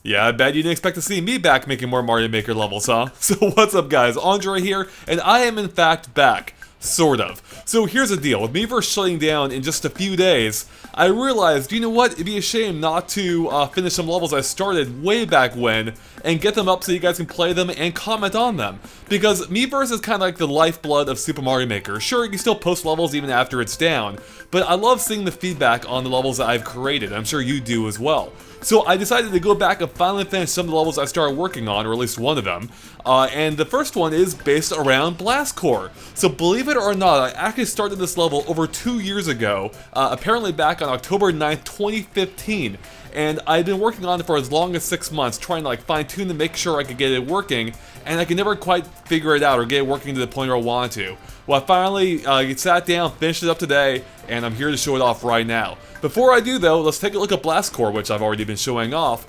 Yeah, I bet you didn't expect to see me back making more Mario Maker levels, huh? So what's up guys, Andre here, and I am in fact back. Sort of. So here's the deal, with Miiverse shutting down in just a few days, I realized, you know what, it'd be a shame not to finish some levels I started way back when, and get them up so you guys can play them and comment on them. Because Miiverse is kind of like the lifeblood of Super Mario Maker. Sure, you can still post levels even after it's down, but I love seeing the feedback on the levels that I've created. I'm sure you do as well. So I decided to go back and finally finish some of the levels I started working on, or at least one of them. And the first one is based around Blast Core. So believe it or not, I actually started this level over 2 years ago, apparently back on October 9th, 2015. And I've been working on it for as long as 6 months, trying to fine-tune to make sure I could get it working, and I could never quite figure it out or get it working to the point where I wanted to. Well, I finally sat down, finished it up today, and I'm here to show it off right now. Before I do though, let's take a look at Blast Core, which I've already been showing off,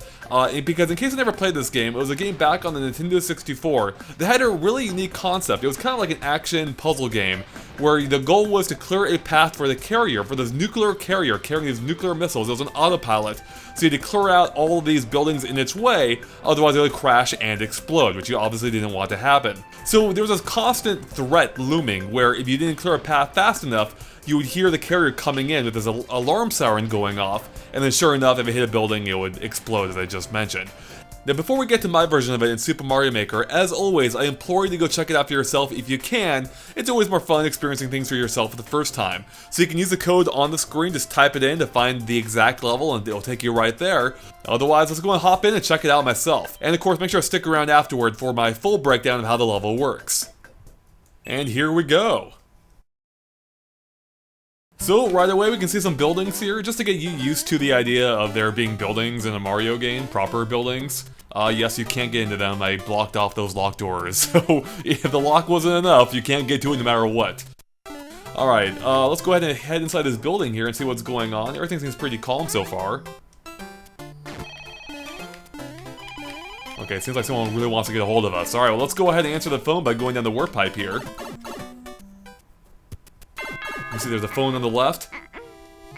because in case I never played this game, it was a game back on the Nintendo 64 that had a really unique concept. It was kind of like an action puzzle game, where the goal was to clear a path for the carrier, for this nuclear carrier carrying these nuclear missiles. It was an autopilot, so you had to clear out all of these buildings in its way, otherwise it would crash and explode, which you obviously didn't want to happen. So there was this constant threat looming, where if you didn't clear a path fast enough, you would hear the carrier coming in with this alarm siren going off, and then sure enough, if it hit a building, it would explode, as I just mentioned. Now, before we get to my version of it in Super Mario Maker, as always, I implore you to go check it out for yourself if you can. It's always more fun experiencing things for yourself for the first time. So you can use the code on the screen, just type it in to find the exact level, and it'll take you right there. Otherwise, let's go and hop in and check it out myself. And of course, make sure to stick around afterward for my full breakdown of how the level works. And here we go. So right away we can see some buildings here, just to get you used to the idea of there being buildings in a Mario game, proper buildings. Yes, you can't get into them. I blocked off those locked doors, so if the lock wasn't enough, you can't get to it no matter what. Alright, let's go ahead and head inside this building here and see what's going on. Everything seems pretty calm so far. Okay, it seems like someone really wants to get a hold of us. Alright, well let's go ahead and answer the phone by going down the warp pipe here. You see there's a phone on the left.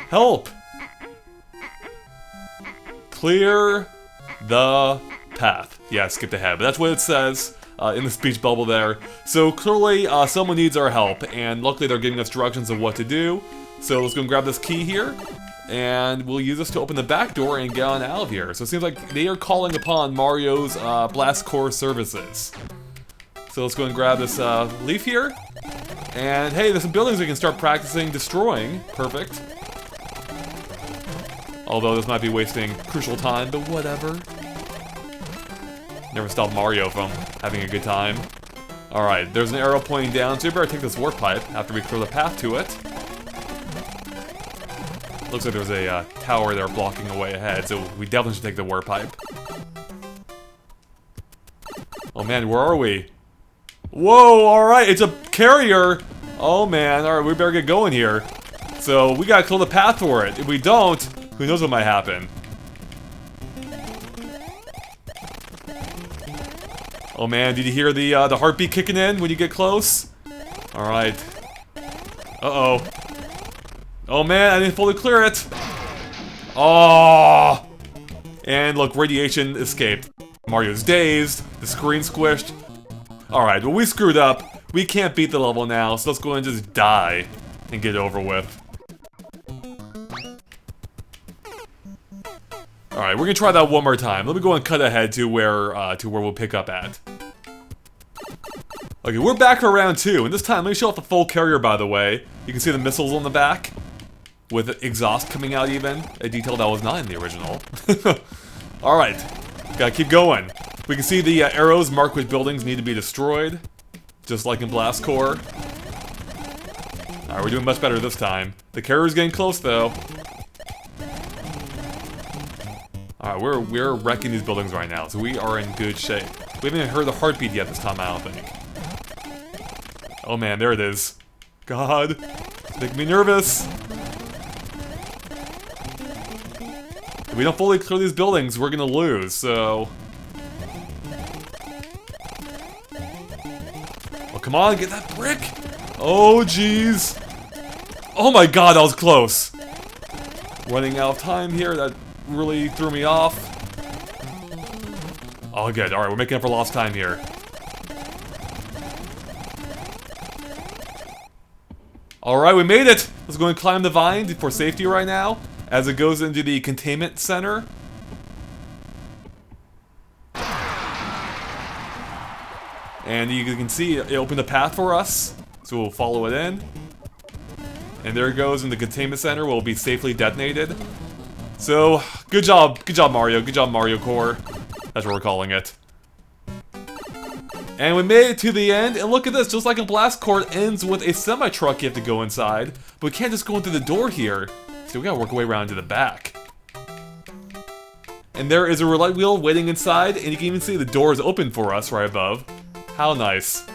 Help! Clear the path. Yeah, I skipped ahead, but that's what it says in the speech bubble there. So clearly someone needs our help, and luckily they're giving us directions of what to do. So let's go and grab this key here, and we'll use this to open the back door and get on out of here. So it seems like they are calling upon Mario's Blast Core services. So let's go and grab this leaf here. And hey, there's some buildings we can start practicing destroying. Perfect. Although this might be wasting crucial time, but whatever. Never stop Mario from having a good time. Alright, there's an arrow pointing down, so we better take this warp pipe after we clear the path to it. Looks like there's a tower there blocking the way ahead, so we definitely should take the warp pipe. Oh man, where are we? Whoa, alright, it's a carrier! Oh man, alright, we better get going here. So, we gotta clear the path for it. If we don't, who knows what might happen. Oh man, did you hear the heartbeat kicking in when you get close? Alright. Uh-oh. Oh man, I didn't fully clear it! Oh! And look, radiation escaped. Mario's dazed, the screen squished. Alright, well we screwed up. We can't beat the level now, so let's go and just die and get it over with. Alright, we're gonna try that one more time. Let me go and cut ahead to where we'll pick up at. Okay, we're back for round 2, and this time, let me show off the full carrier, by the way. You can see the missiles on the back, with exhaust coming out even, a detail that was not in the original. Alright, gotta keep going. We can see the arrows mark which buildings need to be destroyed, just like in Blast Core. Alright, we're doing much better this time. The carrier's getting close, though. Alright, we're wrecking these buildings right now, so we are in good shape. We haven't even heard the heartbeat yet this time, I don't think. Oh man, there it is. God, it's making me nervous. If we don't fully clear these buildings, we're gonna lose, so... Oh, come on, get that brick! Oh, jeez. Oh my god, that was close. Running out of time here, that really threw me off. Oh, good. Alright, we're making up for lost time here. Alright, we made it! Let's go and climb the vine for safety right now, as it goes into the containment center. And you can see it opened a path for us, so we'll follow it in. And there it goes in the containment center, will be safely detonated. So, good job Mario, good job Mario Core. That's what we're calling it. And we made it to the end, and look at this, just like a blast core, it ends with a semi-truck you have to go inside. But we can't just go into the door here, so we gotta work our way around to the back. And there is a roulette wheel waiting inside, and you can even see the door is open for us right above. How nice.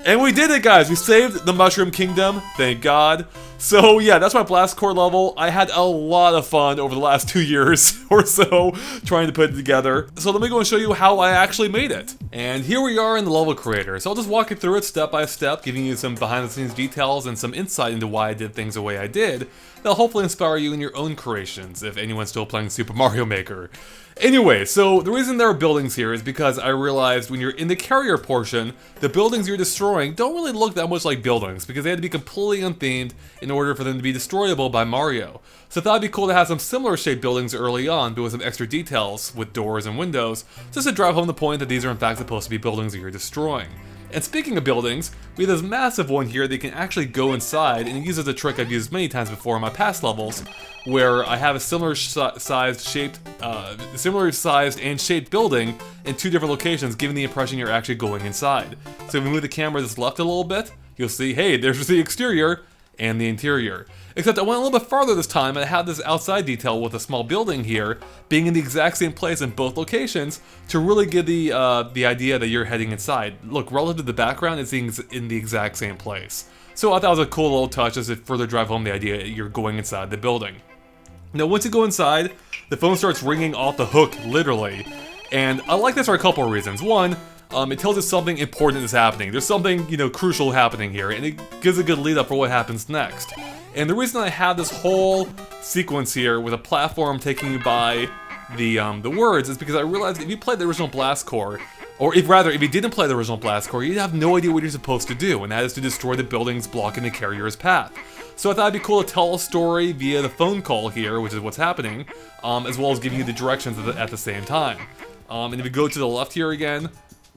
And we did it, guys! We saved the Mushroom Kingdom, thank God. So yeah, that's my blast core level. I had a lot of fun over the last 2 years or so trying to put it together. So let me go and show you how I actually made it. And here we are in the level creator. So I'll just walk you through it step by step, giving you some behind the scenes details and some insight into why I did things the way I did. That'll hopefully inspire you in your own creations, if anyone's still playing Super Mario Maker. Anyway, so the reason there are buildings here is because I realized when you're in the carrier portion, the buildings you're destroying don't really look that much like buildings because they had to be completely unthemed in order for them to be destroyable by Mario. So I thought it'd be cool to have some similar shaped buildings early on, but with some extra details with doors and windows, just to drive home the point that these are in fact supposed to be buildings that you're destroying. And speaking of buildings, we have this massive one here that you can actually go inside, and it uses a trick I've used many times before in my past levels, where I have a similar sized and shaped building in 2 different locations, giving the impression you're actually going inside. So if we move the camera just left a little bit, you'll see, hey, there's the exterior and the interior. Except I went a little bit farther this time, and I had this outside detail with a small building here, being in the exact same place in both locations, to really give the idea that you're heading inside. Look, relative to the background, it's in the exact same place. So I thought it was a cool little touch as it further drive home the idea that you're going inside the building. Now once you go inside, the phone starts ringing off the hook, literally. And I like this for a couple of reasons. One, it tells us something important is happening. There's something, crucial happening here, and it gives a good lead up for what happens next. And the reason I have this whole sequence here with a platform taking you by the words is because I realized if you played the original Blast Core, or if you didn't play the original Blast Core, you'd have no idea what you're supposed to do, and that is to destroy the buildings blocking the carrier's path. So I thought it'd be cool to tell a story via the phone call here, which is what's happening, as well as giving you the directions at the same time. And if you go to the left here again,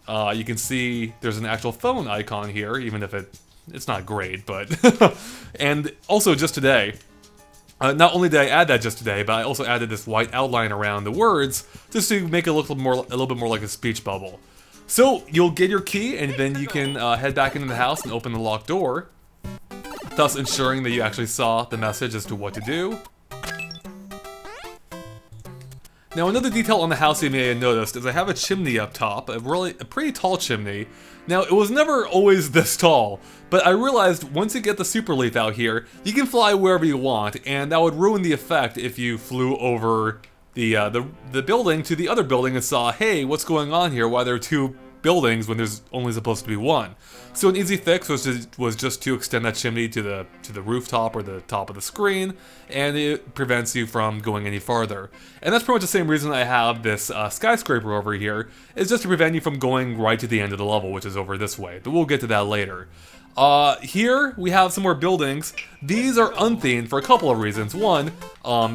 you can see there's an actual phone icon here, even if it's not great, but... And also just today, not only did I add that just today, but I also added this white outline around the words, just to make it look a little bit more like a speech bubble. So, you'll get your key, and then you can head back into the house and open the locked door, thus ensuring that you actually saw the message as to what to do. Now another detail on the house you may have noticed is I have a chimney up top, a pretty tall chimney. Now it was never always this tall, but I realized once you get the super leaf out here, you can fly wherever you want, and that would ruin the effect if you flew over the building to the other building and saw, hey, what's going on here? Why there are 2 buildings when there's only supposed to be 1? So an easy fix was just to extend that chimney to the rooftop or the top of the screen, and it prevents you from going any farther. And that's pretty much the same reason I have this skyscraper over here, is just to prevent you from going right to the end of the level, which is over this way, but we'll get to that later. Here we have some more buildings. These are unthemed for a couple of reasons. One,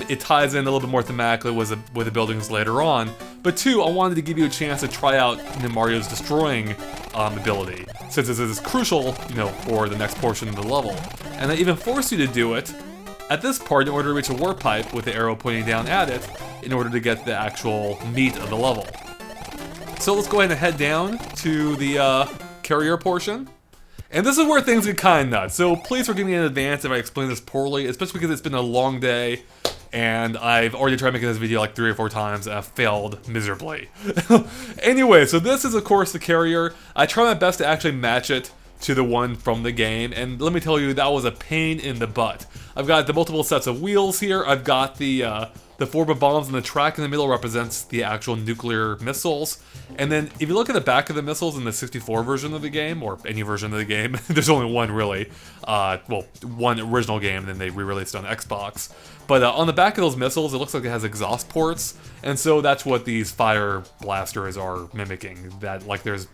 it ties in a little bit more thematically with the buildings later on. But 2, I wanted to give you a chance to try out Mario's destroying ability, since this is crucial, for the next portion of the level. And I even force you to do it at this part in order to reach a warp pipe with the arrow pointing down at it, in order to get the actual meat of the level. So let's go ahead and head down to the carrier portion. And this is where things get kind of nuts, so please forgive me in advance if I explain this poorly, especially because it's been a long day, and I've already tried making this video like 3 or 4 times, and I've failed miserably. Anyway, so this is of course the carrier. I try my best to actually match it to the one from the game, and let me tell you, that was a pain in the butt. I've got the multiple sets of wheels here. I've got the 4 bob-ombs, and the track in the middle represents the actual nuclear missiles. And then if you look at the back of the missiles in the 64 version of the game, or any version of the game, there's only one really, well, one original game, and then they re-released on Xbox. But on the back of those missiles, it looks like it has exhaust ports, and so that's what these fire blasters are mimicking. That, like, there's,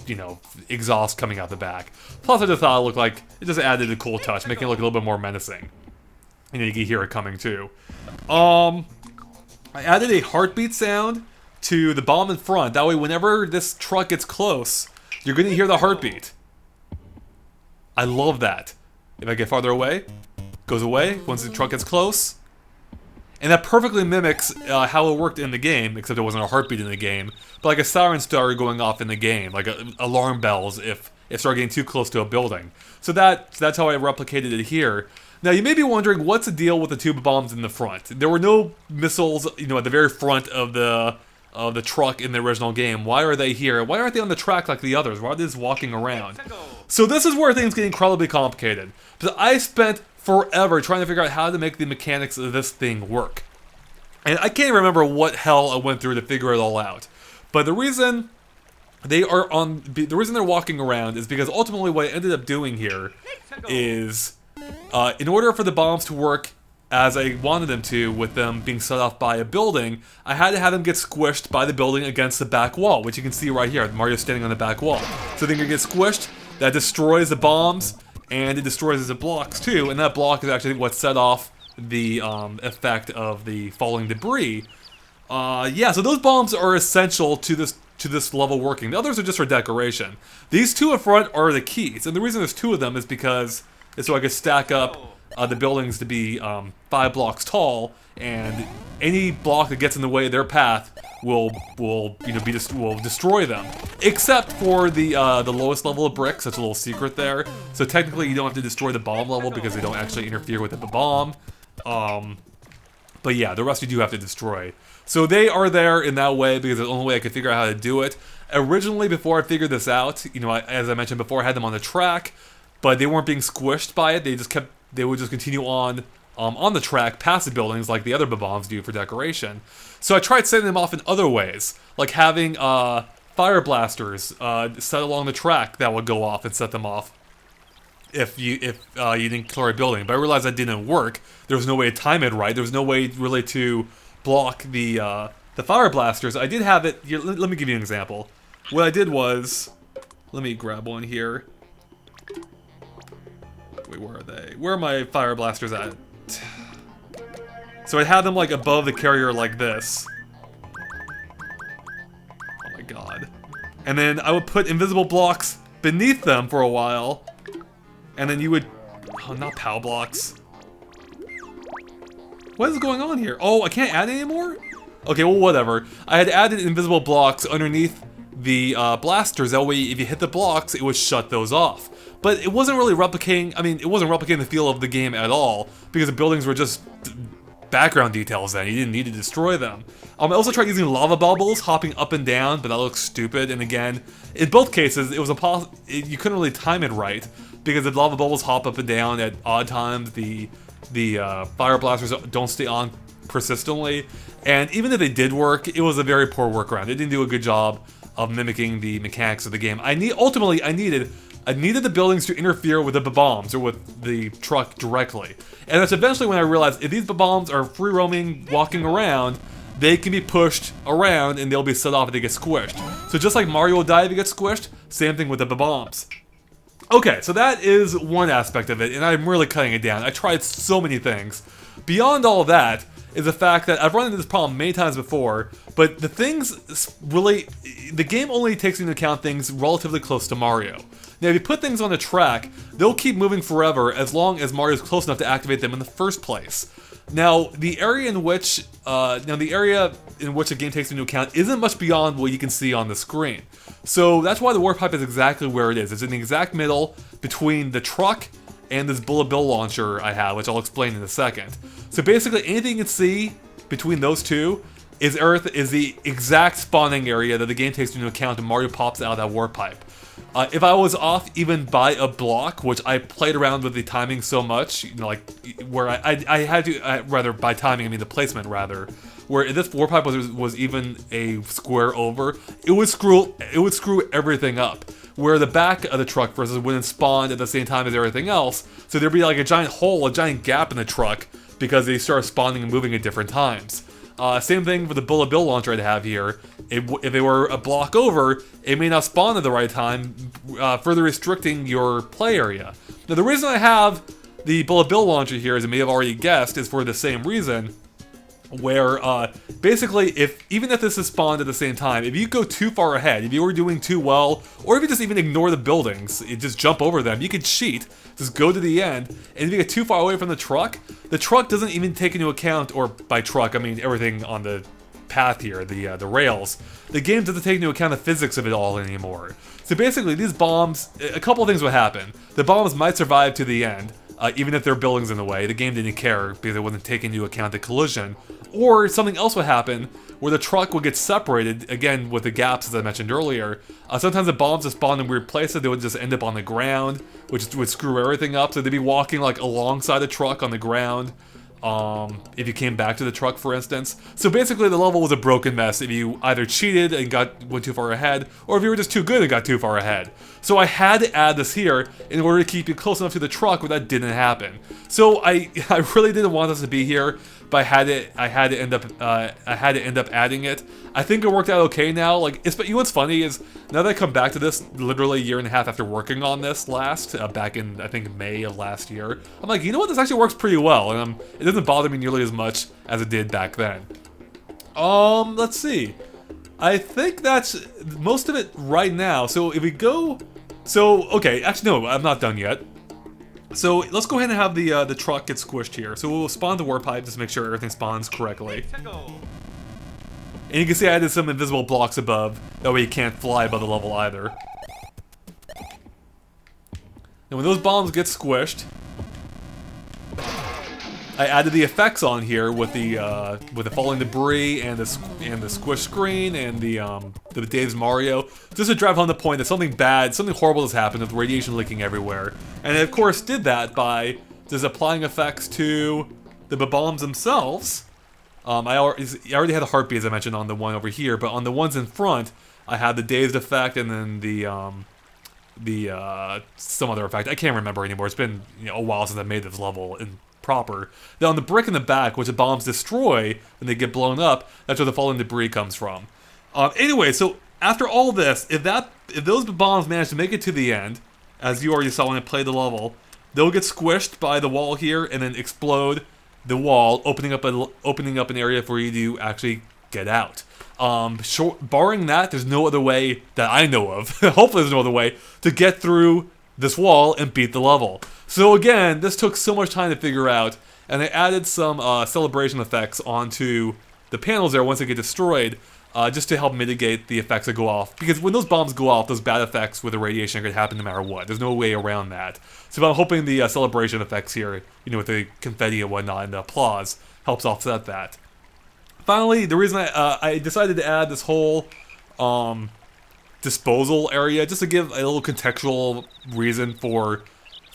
you know, exhaust coming out the back. Plus, I just thought it looked like it just added a cool touch, making it look a little bit more menacing. You know, you can hear it coming too. I added a heartbeat sound to the bomb in front. That way, whenever this truck gets close, you're going to hear the heartbeat. I love that. If I get farther away, goes away once the truck gets close. And that perfectly mimics how it worked in the game, except there wasn't a heartbeat in the game. But like a siren started going off in the game, like alarm bells if it started getting too close to a building. So that's how I replicated it here. Now, you may be wondering, what's the deal with the 2 bombs in the front? There were no missiles, you know, at the very front of the truck in the original game. Why are they here? Why aren't they on the track like the others? Why are they just walking around? So this is where things get incredibly complicated. Because I spent forever trying to figure out how to make the mechanics of this thing work. And I can't remember what hell I went through to figure it all out. But the reason they're walking around is because ultimately what I ended up doing here is, in order for the bombs to work as I wanted them to, with them being set off by a building, I had to have them get squished by the building against the back wall, which you can see right here. Mario's standing on the back wall. So they're going to get squished, that destroys the bombs, and it destroys the blocks too, and that block is actually what set off the effect of the falling debris. Yeah, so those bombs are essential to this level working. The others are just for decoration. These 2 up front are the keys, and the reason there's 2 of them is because it's so I could stack up the buildings to be 5 blocks tall, and any block that gets in the way of their path will destroy them. Except for the lowest level of bricks. That's a little secret there. So technically, you don't have to destroy the bomb level because they don't actually interfere with the bomb. But yeah, the rest you do have to destroy. So they are there in that way because it's the only way I could figure out how to do it. Originally, before I figured this out, you know, as I mentioned before, I had them on the track, but they weren't being squished by it. They would just continue on the track past the buildings like the other bob-ombs do for decoration. So I tried setting them off in other ways, like having fire blasters set along the track that would go off and set them off if you didn't clear a building. But I realized that didn't work. There was no way to time it right. There was no way really to block the fire blasters. I did have it. Here, let me give you an example. What I did was, let me grab one here. Wait, where are they? Where are my fire blasters at? So I had them like above the carrier like this. Oh my god. And then I would put invisible blocks beneath them for a while. And then you would... Oh, not POW blocks. What is going on here? Oh, I can't add any more? Okay, well, whatever. I had added invisible blocks underneath the blasters. That way, if you hit the blocks, it would shut those off. But it wasn't really replicating... I mean, it wasn't replicating the feel of the game at all. Because the buildings were just background details then. You didn't need to destroy them. I also tried using lava bubbles, hopping up and down, but that looks stupid. And again, in both cases, it was you couldn't really time it right. Because if lava bubbles hop up and down at odd times, the fire blasters don't stay on persistently. And even if they did work, it was a very poor workaround. It didn't do a good job of mimicking the mechanics of the game. Ultimately, I needed the buildings to interfere with the bob-ombs or with the truck directly. And that's eventually when I realized if these bob-ombs are free-roaming, walking around, they can be pushed around and they'll be set off if they get squished. So just like Mario will die if he gets squished, same thing with the bob-ombs. Okay, so that is one aspect of it, and I'm really cutting it down. I tried so many things. Beyond all that is the fact that I've run into this problem many times before, but the game only takes into account things relatively close to Mario. Now, if you put things on the track, they'll keep moving forever as long as Mario's close enough to activate them in the first place. Now, the area in which the game takes into account isn't much beyond what you can see on the screen. So that's why the warp pipe is exactly where it is. It's in the exact middle between the truck and this bullet bill launcher I have, which I'll explain in a second. So basically, anything you can see between those two is the exact spawning area that the game takes into account when Mario pops out of that warp pipe. If I was off even by a block, which I played around with the timing so much, you know, like where I had to, rather by timing I mean the placement rather, where this warp pipe was even a square over, it would screw everything up. Where the back of the truck, for instance, wouldn't spawn at the same time as everything else, so there'd be like a giant hole, a giant gap in the truck because they start spawning and moving at different times. Same thing with the bullet bill launcher I'd have here. If they were a block over, it may not spawn at the right time, further restricting your play area. Now the reason I have the bullet bill launcher here, as you may have already guessed, is for the same reason. Where basically, even if this is spawned at the same time, if you go too far ahead, if you were doing too well, or if you just even ignore the buildings, you just jump over them, you could cheat, just go to the end, and if you get too far away from the truck doesn't even take into account, or by truck I mean everything on the path here, the rails. The game doesn't take into account the physics of it all anymore. So basically, these bombs, a couple of things would happen. The bombs might survive to the end. Even if there are buildings in the way, the game didn't care because it wasn't taking into account the collision. Or something else would happen where the truck would get separated, again with the gaps as I mentioned earlier. Sometimes the bombs would spawn in weird places, they would just end up on the ground, which would screw everything up. So they'd be walking like alongside the truck on the ground. If you came back to the truck, for instance. So basically the level was a broken mess if you either cheated and went too far ahead, or if you were just too good and got too far ahead. So I had to add this here in order to keep you close enough to the truck where that didn't happen. So I really didn't want this to be here, but I had to end up adding it. I think it worked out okay now. Like, you know what's funny is now that I come back to this literally a year and a half after working on this last, back in I think May of last year, I'm like, you know what, this actually works pretty well, and it doesn't bother me nearly as much as it did back then. Let's see. I think that's most of it right now. So if we go, okay, actually no, I'm not done yet. So let's go ahead and have the truck get squished here. So we'll spawn the warp pipe just to make sure everything spawns correctly. And you can see I added some invisible blocks above, that way you can't fly above the level either. And when those bombs get squished, I added the effects on here with the falling debris and the squish screen and the Dave's Mario, just to drive home the point that something bad, something horrible has happened with radiation leaking everywhere. And I of course did that by just applying effects to the bob-ombs themselves. I already had a heartbeat as I mentioned on the one over here, but on the ones in front, I had the dazed effect and then some other effect. I can't remember anymore. It's been a while since I made this level in proper. Then on the brick in the back, which the bombs destroy when they get blown up, that's where the falling debris comes from. Anyway, so after all this, if those bombs manage to make it to the end, as you already saw when I played the level, they'll get squished by the wall here and then explode the wall, opening up an area for you to actually get out. Barring that, there's no other way that I know of, hopefully there's no other way, to get through this wall and beat the level. So again, this took so much time to figure out, and I added some celebration effects onto the panels there once they get destroyed, just to help mitigate the effects that go off. Because when those bombs go off, those bad effects with the radiation are going to happen no matter what. There's no way around that. So I'm hoping the celebration effects here, with the confetti and whatnot and the applause, helps offset that. Finally, the reason I decided to add this whole disposal area, just to give a little contextual reason for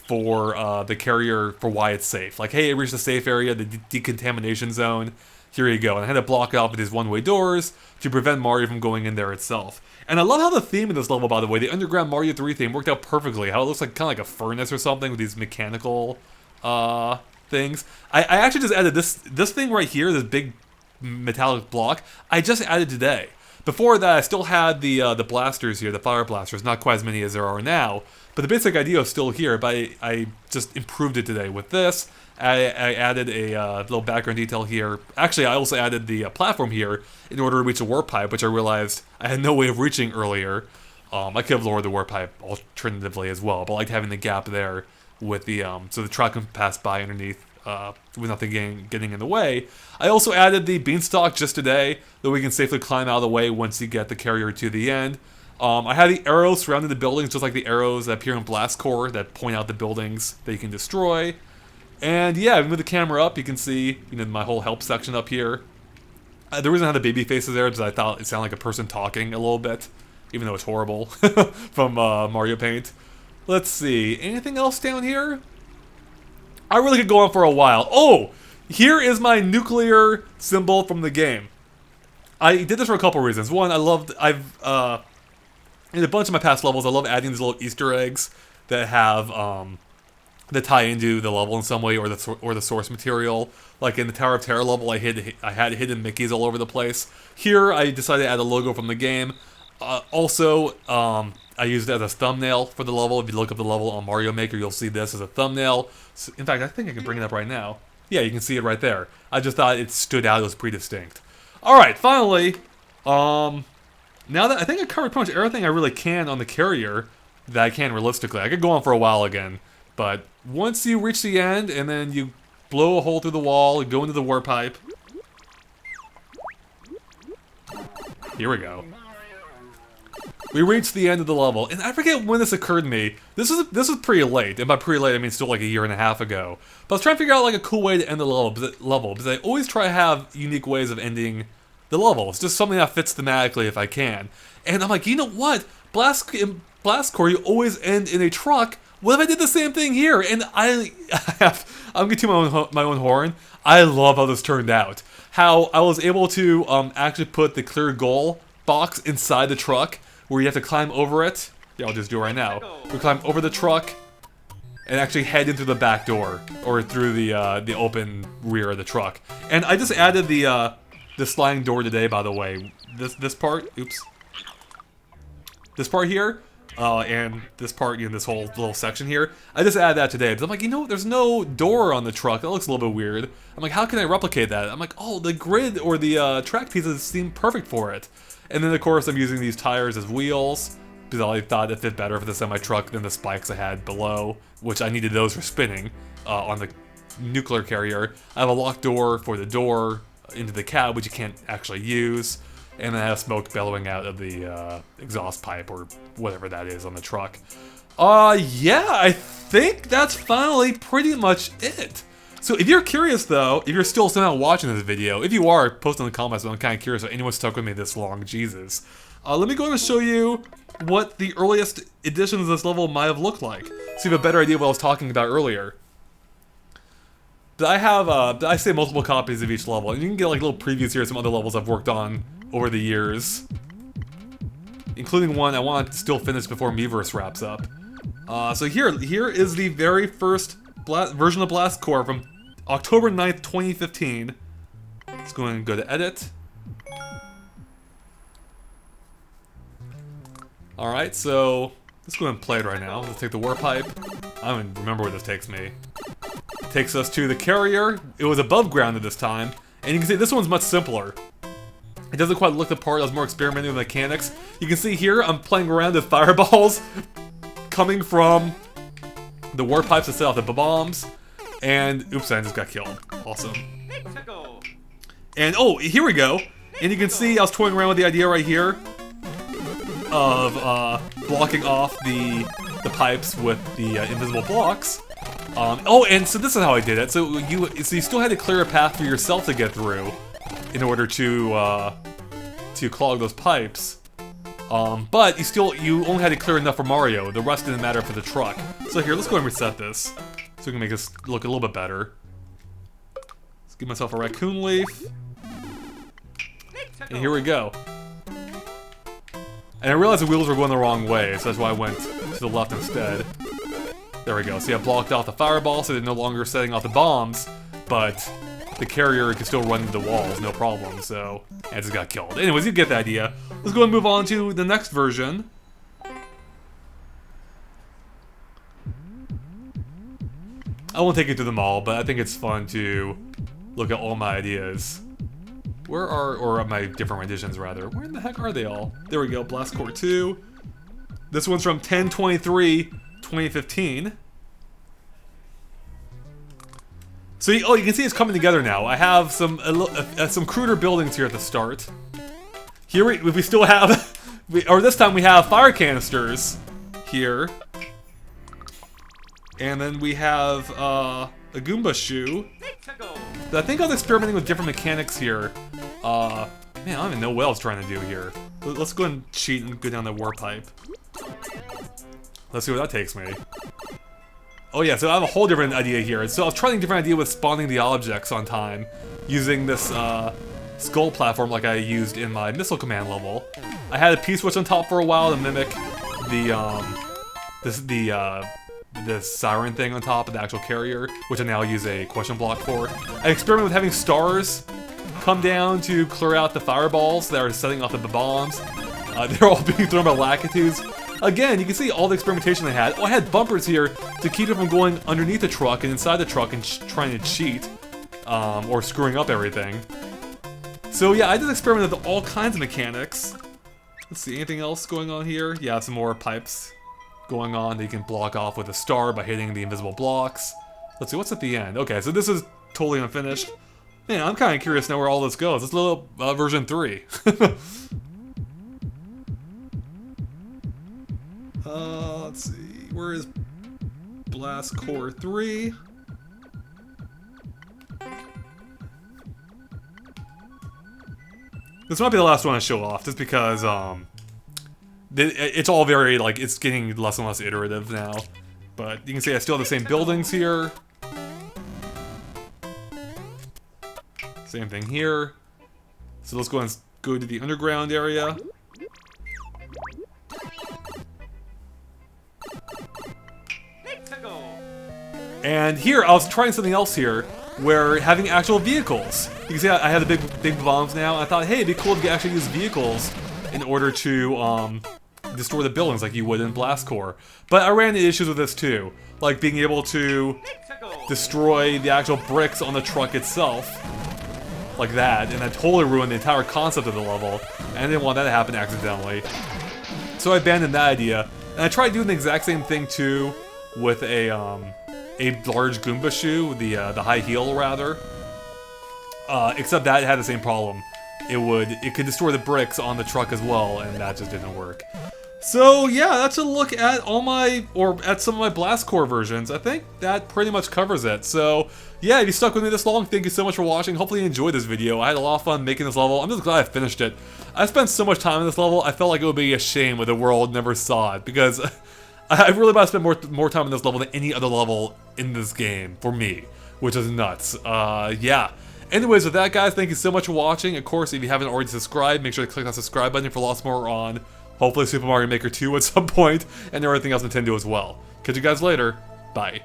the carrier, for why it's safe. Like, hey, it reached the safe area, the decontamination zone. Here you go. And I had to block it off with these one-way doors to prevent Mario from going in there itself. And I love how the theme of this level, by the way, the underground Mario 3 theme, worked out perfectly. How it looks like kind of like a furnace or something with these mechanical things. I actually just added this thing right here, this big metallic block. I just added today. Before that, I still had the blasters here, the fire blasters, not quite as many as there are now. But the basic idea is still here, but I just improved it today with this. I added a little background detail here. Actually, I also added the platform here in order to reach a warp pipe, which I realized I had no way of reaching earlier. I could have lowered the warp pipe alternatively as well, but I liked having the gap there with the so the truck can pass by underneath with nothing getting in the way. I also added the beanstalk just today, that we can safely climb out of the way once you get the carrier to the end. I had the arrows surrounding the buildings, just like the arrows that appear in Blast Core that point out the buildings that you can destroy. And yeah, if you move the camera up, you can see my whole help section up here. The reason I had the baby faces there is I thought it sounded like a person talking a little bit. even though it's horrible, from Mario Paint. Let's see, anything else down here? I really could go on for a while. Oh, here is my nuclear symbol from the game. I did this for a couple reasons. One, in a bunch of my past levels, I love adding these little Easter eggs that have that tie into the level in some way, or the source material. Like in the Tower of Terror level, I had hidden Mickeys all over the place. Here, I decided to add a logo from the game. Also, I used it as a thumbnail for the level. If you look up the level on Mario Maker, you'll see this as a thumbnail. So, in fact, I think I can bring it up right now. Yeah, you can see it right there. I just thought it stood out. It was pretty distinct. All right, finally, now that I think I covered pretty much everything I really can on the carrier that I can realistically. I could go on for a while again, but once you reach the end and then you blow a hole through the wall and go into the warp pipe. Here we go. We reached the end of the level, and I forget when this occurred to me. This was pretty late, and by pretty late I mean still like a year and a half ago. But I was trying to figure out like a cool way to end the level, because I always try to have unique ways of ending the level. It's just something that fits thematically if I can. And I'm like, you know what? In Blast Corps, you always end in a truck. What if I did the same thing here? And I'm getting to my own horn. I love how this turned out. How I was able to actually put the clear goal box inside the truck, where you have to climb over it. Yeah, I'll just do it right now. We climb over the truck and actually head into the back door, or through the open rear of the truck. And I just added the sliding door today, by the way. This part, oops. This part here, and this part, this whole little section here. I just added that today, because I'm like, there's no door on the truck. That looks a little bit weird. I'm like, how can I replicate that? I'm like, oh, the grid or the track pieces seem perfect for it. And then, of course, I'm using these tires as wheels, because I thought it fit better for the semi-truck than the spikes I had below, which I needed those for spinning on the nuclear carrier. I have a locked door for the door into the cab, which you can't actually use. And then I have smoke bellowing out of the exhaust pipe, or whatever that is on the truck. Yeah, I think that's finally pretty much it. So if you're curious though, if you're still somehow watching this video, if you are, post in the comments, but I'm kind of curious if anyone stuck with me this long, Jesus. Let me go and show you what the earliest editions of this level might have looked like, so you have a better idea of what I was talking about earlier. I say multiple copies of each level, and you can get like little previews here of some other levels I've worked on over the years, including one I want to still finish before Miiverse wraps up. So here is the very first version of Blast Corps from October 9th, 2015. Let's go and go to Edit. Alright, so let's go ahead and play it right now. Let's take the warp pipe. I don't even remember where this takes me. It takes us to the carrier. It was above ground at this time, and you can see this one's much simpler. It doesn't quite look the part. I was more experimenting with mechanics. You can see here I'm playing around with fireballs coming from the warp pipes to set off the bob-ombs. And oops, I just got killed. Awesome. And oh, here we go. And you can see I was toying around with the idea right here of blocking off the pipes with the invisible blocks. Oh, and so this is how I did it. So you still had to clear a path for yourself to get through in order to clog those pipes. But you only had to clear enough for Mario. The rest didn't matter for the truck. So here, let's go and reset this, so we can make this look a little bit better. Let's give myself a raccoon leaf. And here we go. And I realized the wheels were going the wrong way, so that's why I went to the left instead. There we go. See, I blocked off the fireball, so they're no longer setting off the bombs, but the carrier can still run into the walls, no problem, so I just got killed. Anyways, you get the idea. Let's go and move on to the next version. I won't take you through them all, but I think it's fun to look at all my ideas. Or my different renditions, rather. Where in the heck are they all? There we go, Blast Corps 2. This one's from 10/23/2015. So, you can see it's coming together now. I have some cruder buildings here at the start. Here we still have, or this time we have fire canisters here. And then we have a Goomba shoe. I think I was experimenting with different mechanics here. Man, I don't even know what I was trying to do here. Let's go and cheat and go down the warp pipe. Let's see where that takes me. Oh yeah, so I have a whole different idea here. So I was trying a different idea with spawning the objects on time, using this skull platform like I used in my missile command level. I had a P-switch on top for a while to mimic the siren thing on top of the actual carrier, which I now use a question block for. I experimented with having stars come down to clear out the fireballs that are setting off the bob-ombs. They're all being thrown by Lakitus. Again, you can see all the experimentation I had. Oh, I had bumpers here to keep it from going underneath the truck and inside the truck and trying to cheat, or screwing up everything. So yeah, I just experimented with all kinds of mechanics. Let's see, anything else going on here? Yeah, some more pipes going on that you can block off with a star by hitting the invisible blocks. Let's see, what's at the end? Okay, so this is totally unfinished. Man, I'm kind of curious now where all this goes. It's a little version 3. Let's see, where is Blast Core 3? This might be the last one I show off, just because it's all very, like, it's getting less and less iterative now. But you can see I still have the same buildings here. Same thing here. So let's go and go to the underground area. And here, I was trying something else here, where having actual vehicles. You can see I have the big bombs now. I thought, hey, it'd be cool to actually use vehicles in order to destroy the buildings like you would in Blast Core. But I ran into issues with this too, like being able to destroy the actual bricks on the truck itself, like that, and that totally ruined the entire concept of the level. And I didn't want that to happen accidentally. So I abandoned that idea, and I tried doing the exact same thing too with a large Goomba shoe, the high heel rather. Except that it had the same problem. It could destroy the bricks on the truck as well, and that just didn't work. So yeah, that's a look at at some of my Blast Core versions. I think that pretty much covers it. So yeah, if you stuck with me this long, thank you so much for watching. Hopefully you enjoyed this video. I had a lot of fun making this level. I'm just glad I finished it. I spent so much time in this level, I felt like it would be a shame if the world never saw it, because I really about to spend more time in this level than any other level in this game, for me, which is nuts. Yeah. Anyways, with that, guys, thank you so much for watching. Of course, if you haven't already subscribed, make sure to click that subscribe button for lots more on, hopefully, Super Mario Maker 2 at some point, and everything else Nintendo as well. Catch you guys later. Bye.